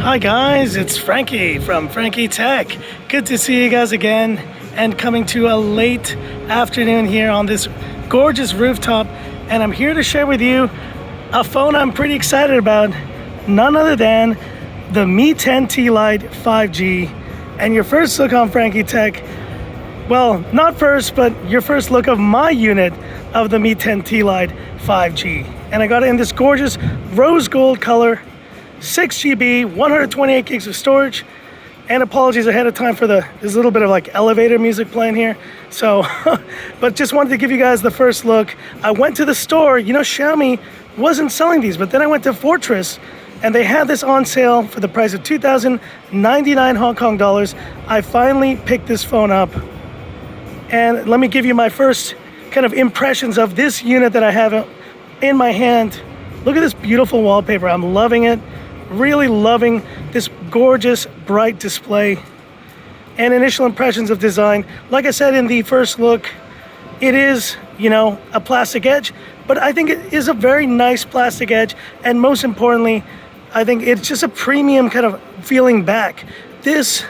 Hi guys, it's Frankie from Frankie Tech. Good to see you guys again and coming to a late afternoon here on this gorgeous rooftop, and I'm here to share with you a phone I'm pretty excited about, none other than the Mi 10T Lite 5G. And your first look on Frankie Tech, well, not first, but your first look of my unit of the Mi 10T Lite 5G. And I got it in this gorgeous rose gold color, 6 GB, 128 gigs of storage. And apologies ahead of time for there's a little bit of like elevator music playing here. So, but just wanted to give you guys the first look. I went to the store, you know, Xiaomi wasn't selling these, but then I went to Fortress and they had this on sale for the price of 2,099 Hong Kong dollars. I finally picked this phone up. And let me give you my first kind of impressions of this unit that I have in my hand. Look at this beautiful wallpaper. I'm loving it. Really loving this gorgeous bright display. And initial impressions of design. Like I said in the first look, it is, you know, a plastic edge, but I think it is a very nice plastic edge. And most importantly, I think it's just a premium kind of feeling back. This,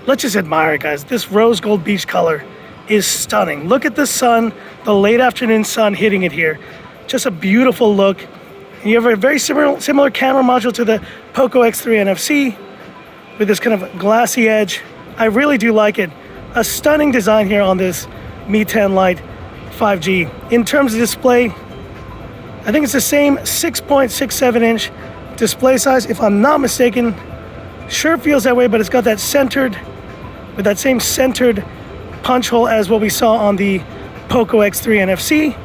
let's just admire it, guys. This rose gold beach color is stunning. Look at the sun, the late afternoon sun hitting it here. Just a beautiful look. You have a very similar camera module to the Poco X3 NFC with this kind of glassy edge. I really do like it. A stunning design here on this Mi 10 Lite 5G. In terms of display, I think it's the same 6.67 inch display size, if I'm not mistaken. Sure feels that way, but it's got that centered, with that same centered punch hole as what we saw on the Poco X3 NFC.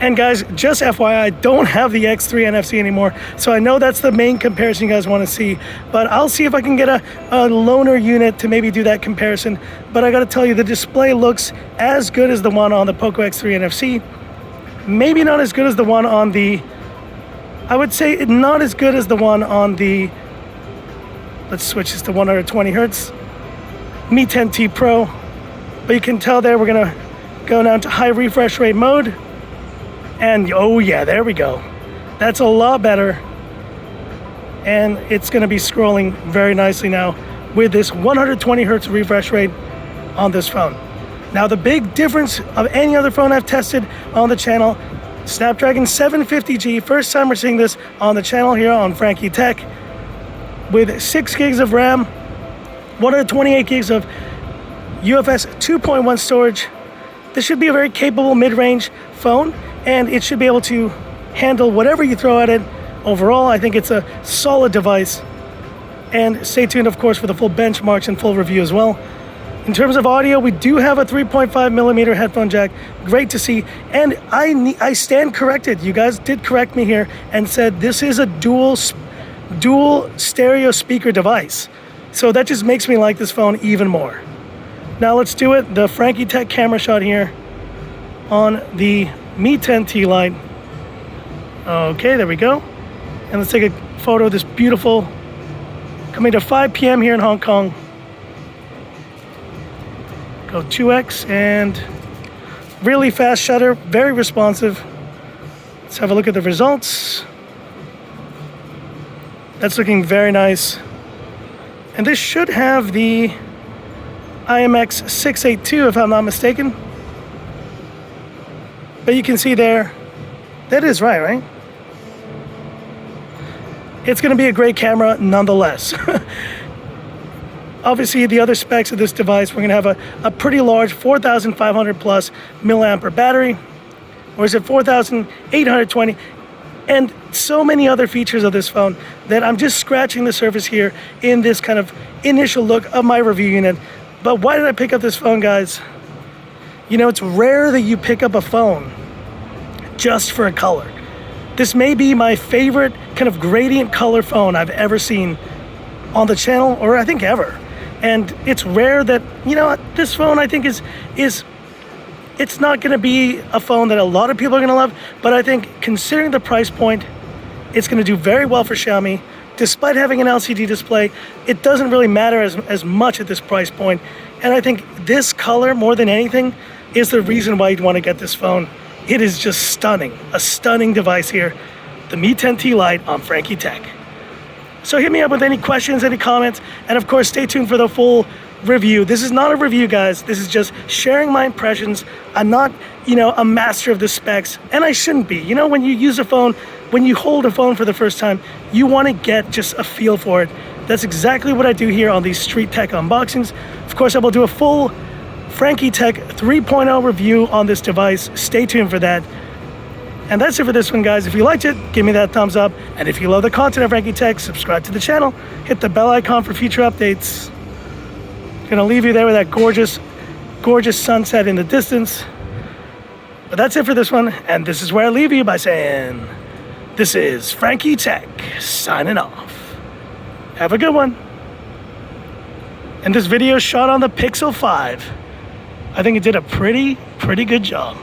And guys, just FYI, I don't have the X3 NFC anymore, so I know that's the main comparison you guys want to see, but I'll see if I can get a loaner unit to maybe do that comparison. But I got to tell you, the display looks as good as the one on the Poco X3 NFC. Maybe not as good as the one on the, I would say not as good as the one on the, let's switch this to 120 hertz, Mi 10T Pro. But you can tell there we're going to go down to high refresh rate mode. And oh yeah, there we go. That's a lot better. And it's going to be scrolling very nicely now with this 120 hertz refresh rate on this phone. Now the big difference of any other phone I've tested on the channel, Snapdragon 750G, first time we're seeing this on the channel here on Frankie Tech, with 6 gigs of RAM, 128 gigs of UFS 2.1 storage. This should be a very capable mid-range phone, and it should be able to handle whatever you throw at it. Overall, I think it's a solid device. And stay tuned, of course, for the full benchmarks and full review as well. In terms of audio, we do have a 3.5 millimeter headphone jack. Great to see. And I stand corrected. You guys did correct me here and said this is a dual stereo speaker device. So that just makes me like this phone even more. Now let's do it. The Frankie Tech camera shot here on the Mi 10T Lite. Okay, there we go. And let's take a photo of this beautiful, coming to 5 p.m. here in Hong Kong. Go 2x and really fast shutter, very responsive. Let's have a look at the results. That's looking very nice. And this should have the IMX 682 if I'm not mistaken. But you can see there, that is right? It's going to be a great camera nonetheless. Obviously, the other specs of this device, we're going to have a pretty large 4,500 plus milliampere battery, or is it 4,820? And so many other features of this phone that I'm just scratching the surface here in this kind of initial look of my review unit. But why did I pick up this phone, guys? You know, it's rare that you pick up a phone just for a color. This may be my favorite kind of gradient color phone I've ever seen on the channel, or I think ever. And it's rare that, you know, this phone I think is it's not going to be a phone that a lot of people are going to love, but I think considering the price point, it's going to do very well for Xiaomi. Despite having an LCD display, it doesn't really matter as much at this price point. And I think this color, more than anything, is the reason why you'd want to get this phone. It is just stunning. A stunning device here. The Mi 10T Lite on Frankie Tech. So hit me up with any questions, any comments, and of course, stay tuned for the full review. This is not a review, guys. This is just sharing my impressions. I'm not, a master of the specs, and I shouldn't be. When you use a phone, when you hold a phone for the first time, you want to get just a feel for it. That's exactly what I do here on these Street Tech unboxings. Of course, I will do a full Frankie Tech 3.0 review on this device. Stay tuned for that. And that's it for this one, guys. If you liked it, give me that thumbs up. And if you love the content of Frankie Tech, subscribe to the channel. Hit the bell icon for future updates. Gonna leave you there with that gorgeous, gorgeous sunset in the distance. But that's it for this one. And this is where I leave you by saying, this is Frankie Tech signing off. Have a good one. And this video is shot on the Pixel 5. I think it did a pretty good job.